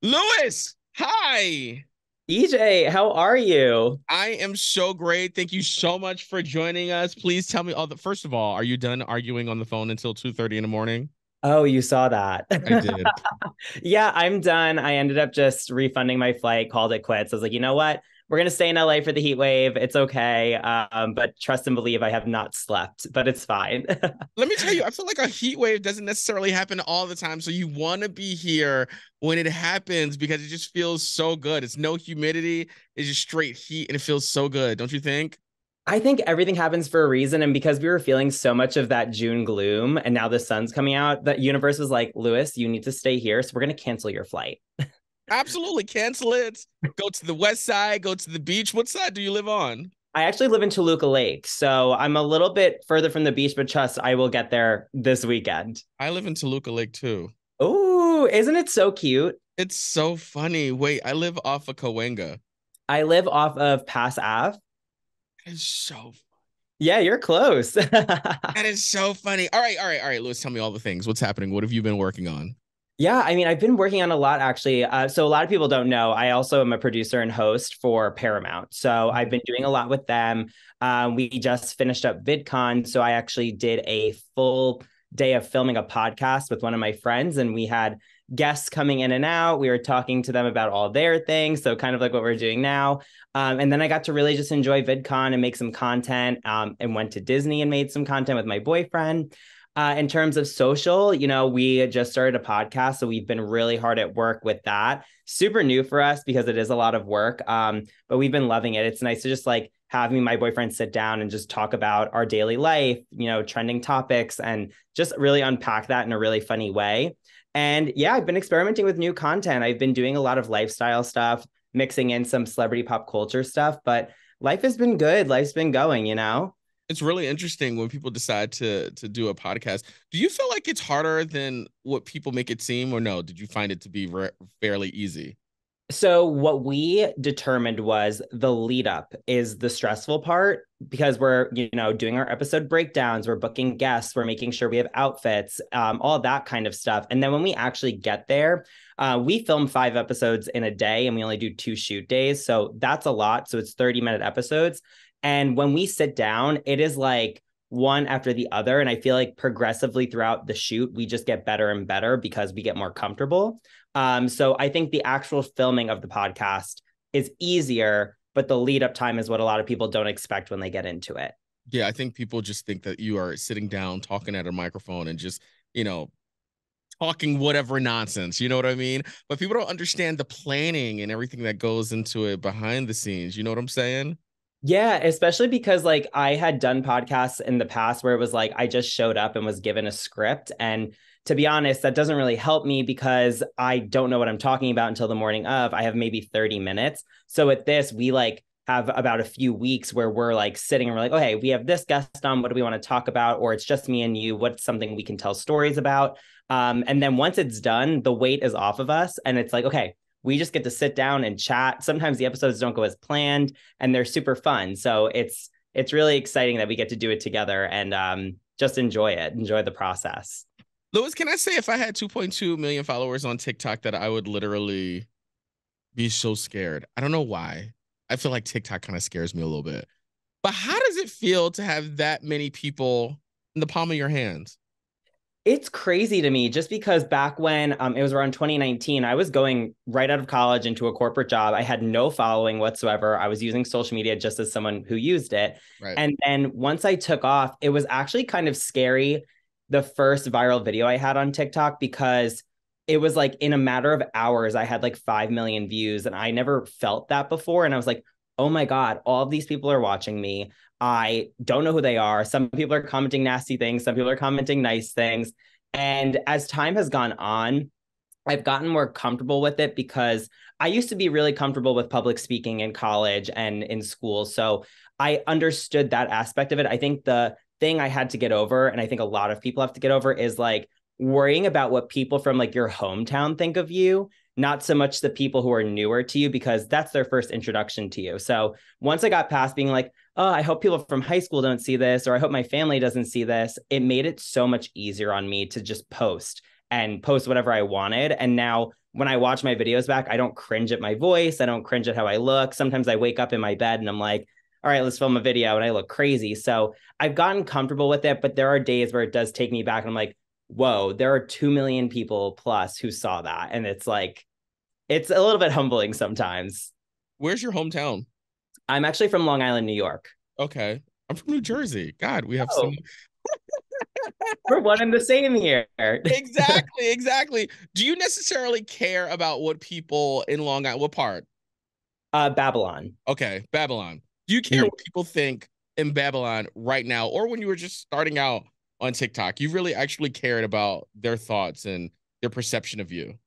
Lewis, hi. EJ, how are you? I am so great. Thank you so much for joining us. Please tell me all the first of all, are you done arguing on the phone until 2:30 in the morning? Oh, you saw that. I did. Yeah, I'm done. I ended up just refunding my flight, called it quits. I was like, you know what? We're gonna stay in LA for the heat wave. It's okay. But trust and believe I have not slept, but it's fine. Let me tell you, I feel like a heat wave doesn't necessarily happen all the time. So you want to be here when it happens because it just feels so good. It's no humidity, it's just straight heat and it feels so good, don't you think? I think everything happens for a reason. And because we were feeling so much of that June gloom and now the sun's coming out, the universe was like, Lewis, you need to stay here. So we're gonna cancel your flight. Absolutely. Cancel it. Go to the west side, go to the beach. What side do you live on? I actually live in Toluca Lake, so I'm a little bit further from the beach, but trust I will get there this weekend. I live in Toluca Lake too. Oh, isn't it so cute? It's so funny. Wait, I live off of Cahuenga. I live off of Pass Ave. That is so Yeah, you're close. that is so funny. All right, Lewis, tell me all the things. What's happening? What have you been working on? Yeah, I mean, I've been working on a lot actually. So a lot of people don't know. I also am a producer and host for Paramount. So I've been doing a lot with them. We just finished up VidCon, so I actually did a full day of filming a podcast with one of my friends, and we had guests coming in and out. We were talking to them about all their things, so kind of like what we're doing now. And then I got to really just enjoy VidCon and make some content. And went to Disney and made some content with my boyfriend. In terms of social, we just started a podcast, so we've been really hard at work with that. Super new for us because it is a lot of work, but we've been loving it. It's nice to just like have me and my boyfriend sit down and just talk about our daily life, trending topics, and just really unpack that in a really funny way. And yeah, I've been experimenting with new content. I've been doing a lot of lifestyle stuff, mixing in some celebrity pop culture stuff, but life has been good. Life's been going. It's really interesting when people decide to do a podcast. Do you feel like it's harder than what people make it seem, or no? Did you find it to be fairly easy? So what we determined was the lead up is the stressful part because we're, doing our episode breakdowns, we're booking guests, we're making sure we have outfits, all that kind of stuff. And then when we actually get there, we film 5 episodes in a day and we only do 2 shoot days. So that's a lot. So it's 30-minute episodes. And when we sit down, it is like one after the other. And I feel like progressively throughout the shoot, we just get better and better because we get more comfortable. So I think the actual filming of the podcast is easier, but the lead up time is what a lot of people don't expect when they get into it. Yeah, I think people just think that you are sitting down talking at a microphone and just, you know, talking whatever nonsense. You know what I mean? But people don't understand the planning and everything that goes into it behind the scenes. You know what I'm saying? Yeah, especially because like I had done podcasts in the past where it was like I just showed up and was given a script. And to be honest, that doesn't really help me because I don't know what I'm talking about until the morning of. I have maybe 30 minutes. So with this, we like have about a few weeks where we're like sitting and we're like, okay, we have this guest on. What do we want to talk about? Or it's just me and you. What's something we can tell stories about? And then once it's done, the weight is off of us. And it's like, okay, we just get to sit down and chat. Sometimes the episodes don't go as planned and they're super fun. So it's really exciting that we get to do it together and just enjoy the process. Louis, can I say if I had 2.2 million followers on TikTok that I would literally be so scared? I don't know why. I feel like TikTok kind of scares me a little bit. But how does it feel to have that many people in the palm of your hands? It's crazy to me just because back when it was around 2019, I was going right out of college into a corporate job. I had no following whatsoever. I was using social media just as someone who used it. Right. And then once I took off, it was actually kind of scary. The first viral video I had on TikTok because it was like in a matter of hours, I had like 5 million views and I never felt that before. And I was like, oh my God, all of these people are watching me. I don't know who they are. Some people are commenting nasty things. Some people are commenting nice things. And as time has gone on, I've gotten more comfortable with it because I used to be really comfortable with public speaking in college and in school. So I understood that aspect of it. I think the thing I had to get over, and I think a lot of people have to get over, is like worrying about what people from like your hometown think of you, not so much the people who are newer to you, because that's their first introduction to you. So once I got past being like, oh, I hope people from high school don't see this, or I hope my family doesn't see this, it made it so much easier on me to just post. and post whatever I wanted. And now when I watch my videos back, I don't cringe at my voice. I don't cringe at how I look. Sometimes I wake up in my bed and I'm like, all right, let's film a video, and I look crazy. So I've gotten comfortable with it, but there are days where it does take me back and I'm like, whoa, there are 2 million people plus who saw that. And it's like, it's a little bit humbling sometimes. Where's your hometown? I'm actually from Long Island, New York. Okay. I'm from New Jersey. God, we have some. Oh, we're one and the same here. Exactly, exactly. Do you necessarily care about what people in Long Island, what part? Babylon. Okay, Babylon. Do you care what people think in Babylon right now, or when you were just starting out on TikTok? You really actually cared about their thoughts and their perception of you.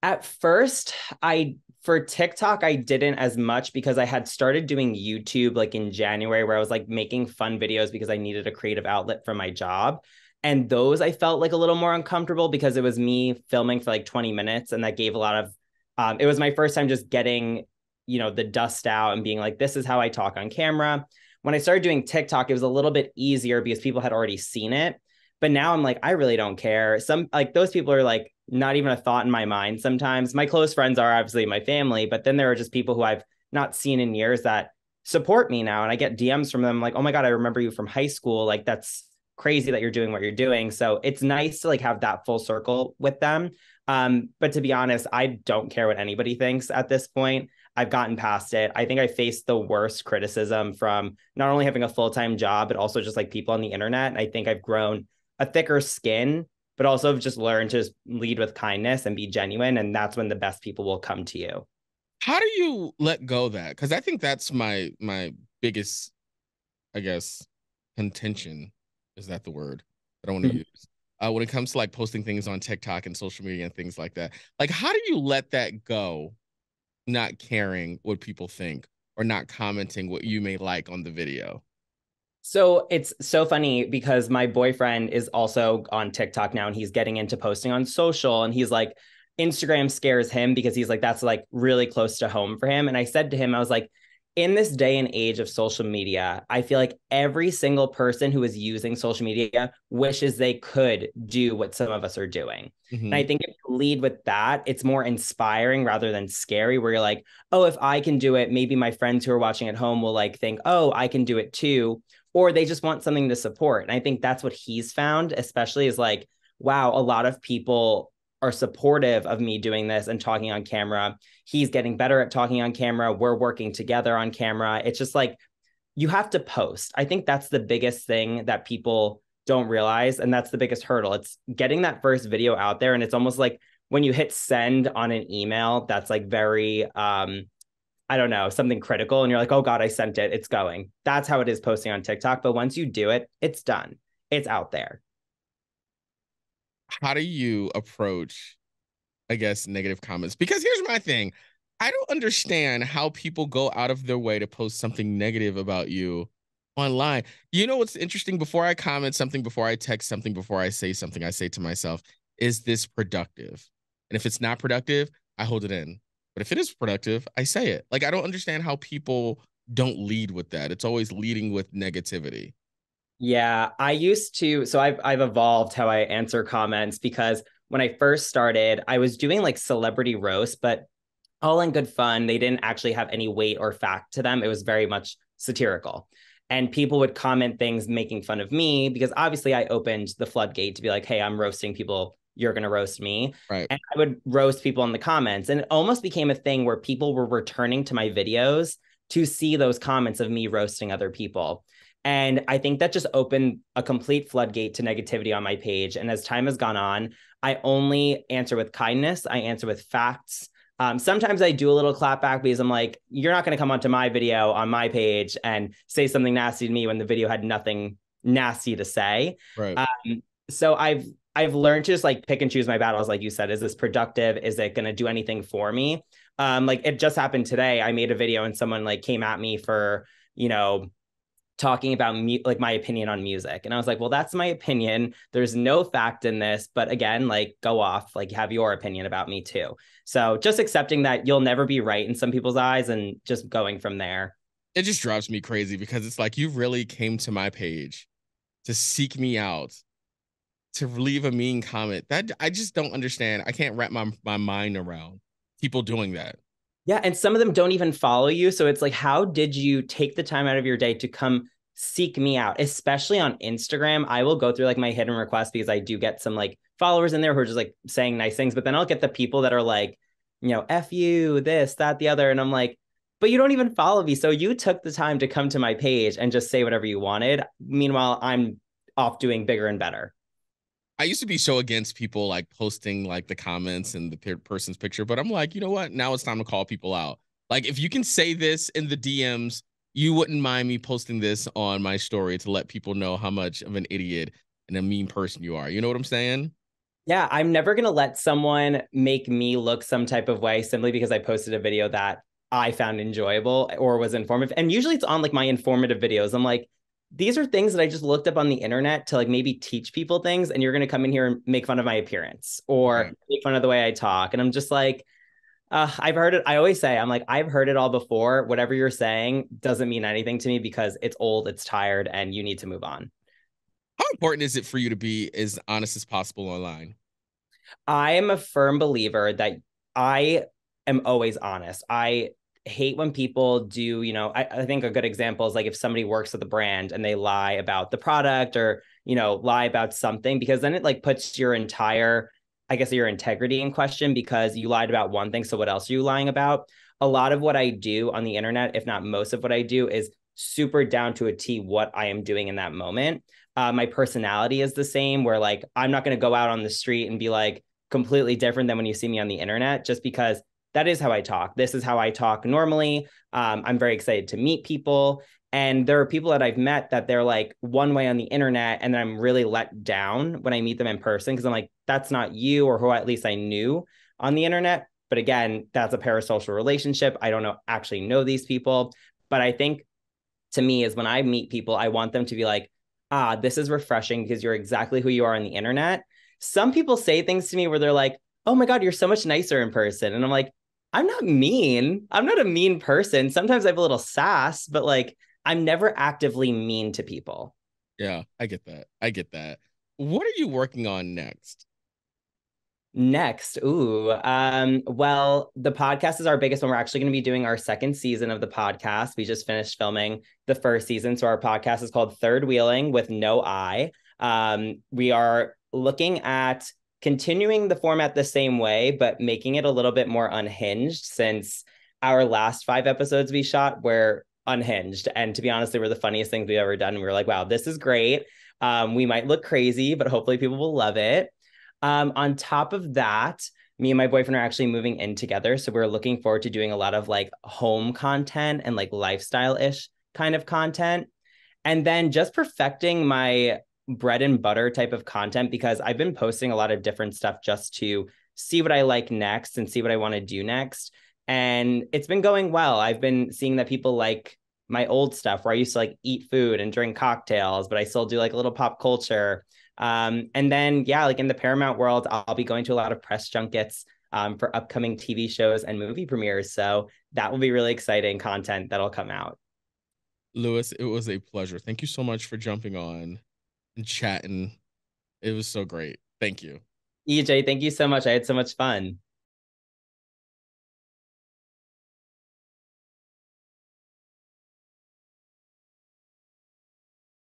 At first, I for TikTok, I didn't as much because I had started doing YouTube like in January, where I was like making fun videos because I needed a creative outlet for my job. And those I felt like a little more uncomfortable because it was me filming for like 20 minutes. And that gave a lot of, it was my first time just getting, the dust out and being like, this is how I talk on camera. When I started doing TikTok, it was a little bit easier because people had already seen it. But now I'm like, I really don't care. Some like those people are like not even a thought in my mind sometimes. My close friends are obviously my family, but then there are just people who I've not seen in years that support me now. And I get DMs from them like, oh my God, I remember you from high school. Like, that's crazy that you're doing what you're doing. So it's nice to like have that full circle with them. But to be honest, I don't care what anybody thinks at this point. I've gotten past it. I think I faced the worst criticism from not only having a full-time job, but also just like people on the internet. And I think I've grown a thicker skin, but also just learn to just lead with kindness and be genuine. And that's when the best people will come to you. How do you let go of that? Because I think that's my biggest, I guess, contention. Is that the word that I want to use? When it comes to like posting things on TikTok and social media and things like that. Like, how do you let that go, not caring what people think or not commenting what you may like on the video? So it's so funny because my boyfriend is also on TikTok now and he's getting into posting on social, and he's like, Instagram scares him because he's like, that's like really close to home for him. And I said to him, I was like, in this day and age of social media, I feel like every single person who is using social media wishes they could do what some of us are doing. Mm-hmm. And I think if you lead with that, it's more inspiring rather than scary, where you're like, oh, if I can do it, maybe my friends who are watching at home will like think, oh, I can do it too. Or they just want something to support. And I think that's what he's found, especially is like, wow, a lot of people are supportive of me doing this and talking on camera. He's getting better at talking on camera. We're working together on camera. It's just like, you have to post. I think that's the biggest thing that people don't realize. And that's the biggest hurdle. It's getting that first video out there. And it's almost like when you hit send on an email, that's like very, I don't know, something critical. And you're like, oh God, I sent it. It's going. That's how it is posting on TikTok. But once you do it, it's done. It's out there. How do you approach, I guess, negative comments? Because here's my thing. I don't understand how people go out of their way to post something negative about you online. You know what's interesting? Before I comment something, before I text something, before I say something, I say to myself, is this productive? And if it's not productive, I hold it in. But if it is productive, I say it. Like, I don't understand how people don't lead with that. It's always leading with negativity. Yeah, I used to. So I've evolved how I answer comments, because when I first started, I was doing like celebrity roast, but all in good fun. They didn't actually have any weight or fact to them. It was very much satirical. And people would comment things making fun of me because obviously I opened the floodgate to be like, hey, I'm roasting people. You're going to roast me. Right. And I would roast people in the comments. And it almost became a thing where people were returning to my videos to see those comments of me roasting other people. And I think that just opened a complete floodgate to negativity on my page. And as time has gone on, I only answer with kindness. I answer with facts. Sometimes I do a little clap back because I'm like, you're not going to come onto my video on my page and say something nasty to me when the video had nothing nasty to say. Right. So I've learned to just like pick and choose my battles. Like you said, is this productive? Is it going to do anything for me? Like it just happened today. I made a video and someone like came at me for, talking about like my opinion on music. And I was like, well, that's my opinion. There's no fact in this, but again, like go off, like have your opinion about me too. So just accepting that you'll never be right in some people's eyes and just going from there. It just drives me crazy because it's like you really came to my page to seek me out, to leave a mean comment. That I just don't understand. I can't wrap my mind around people doing that. Yeah, and some of them don't even follow you. So it's like, how did you take the time out of your day to come seek me out? Especially on Instagram, I will go through like my hidden requests because I do get some like followers in there who are just like saying nice things, but then I'll get the people that are like, F you, this, that, the other. And I'm like, but you don't even follow me. So you took the time to come to my page and just say whatever you wanted. Meanwhile, I'm off doing bigger and better. I used to be so against people like posting like the comments and the person's picture, but I'm like, you know what? Now it's time to call people out. Like, if you can say this in the DMs, you wouldn't mind me posting this on my story to let people know how much of an idiot and a mean person you are. You know what I'm saying? Yeah, I'm never going to let someone make me look some type of way simply because I posted a video that I found enjoyable or was informative. And usually it's on like my informative videos. I'm like, these are things that I just looked up on the internet to like maybe teach people things. And you're going to come in here and make fun of my appearance or Right. make fun of the way I talk. And I'm just like, I've heard it. I always say, I'm like, I've heard it all before. Whatever you're saying doesn't mean anything to me because it's old, it's tired, and you need to move on. How important is it for you to be as honest as possible online? I am a firm believer that I am always honest. I hate when people do, I think a good example is like if somebody works at the brand and they lie about the product or, lie about something, because then it like puts your entire, I guess, your integrity in question because you lied about one thing. So what else are you lying about? A lot of what I do on the internet, if not most of what I do, is super down to a T what I am doing in that moment. My personality is the same, where like I'm not going to go out on the street and be like completely different than when you see me on the internet, just because that is how I talk. This is how I talk normally. I'm very excited to meet people. And there are people that I've met that they're like one way on the internet, and then I'm really let down when I meet them in person because I'm like, that's not you, or who at least I knew on the internet. But again, that's a parasocial relationship. I don't actually know these people. But I think to me is when I meet people, I want them to be like, this is refreshing because you're exactly who you are on the internet. Some people say things to me where they're like, oh my God, you're so much nicer in person. And I'm like, I'm not mean. I'm not a mean person. Sometimes I have a little sass, but like, I'm never actively mean to people. Yeah, I get that. I get that. What are you working on next? Next, well, the podcast is our biggest one. We're actually going to be doing our second season of the podcast. We just finished filming the first season, so our podcast is called Third Wheeling with no I. We are looking at continuing the format the same way, but making it a little bit more unhinged since our last 5 episodes we shot were unhinged. And to be honest, they were the funniest things we've ever done. And we were like, wow, this is great. We might look crazy, but hopefully people will love it. On top of that, me and my boyfriend are actually moving in together. So we're looking forward to doing a lot of like home content and like lifestyle-ish kind of content. And then just perfecting my bread and butter type of content because I've been posting a lot of different stuff just to see what I like next and see what I want to do next. And it's been going well. I've been seeing that people like my old stuff where I used to like eat food and drink cocktails, but I still do like a little pop culture. And then, yeah, like in the Paramount world, I'll be going to a lot of press junkets for upcoming TV shows and movie premieres. So that will be really exciting content that'll come out. Lewis, it was a pleasure. Thank you so much for jumping on and chatting. It was so great. Thank you. EJ, thank you so much. I had so much fun.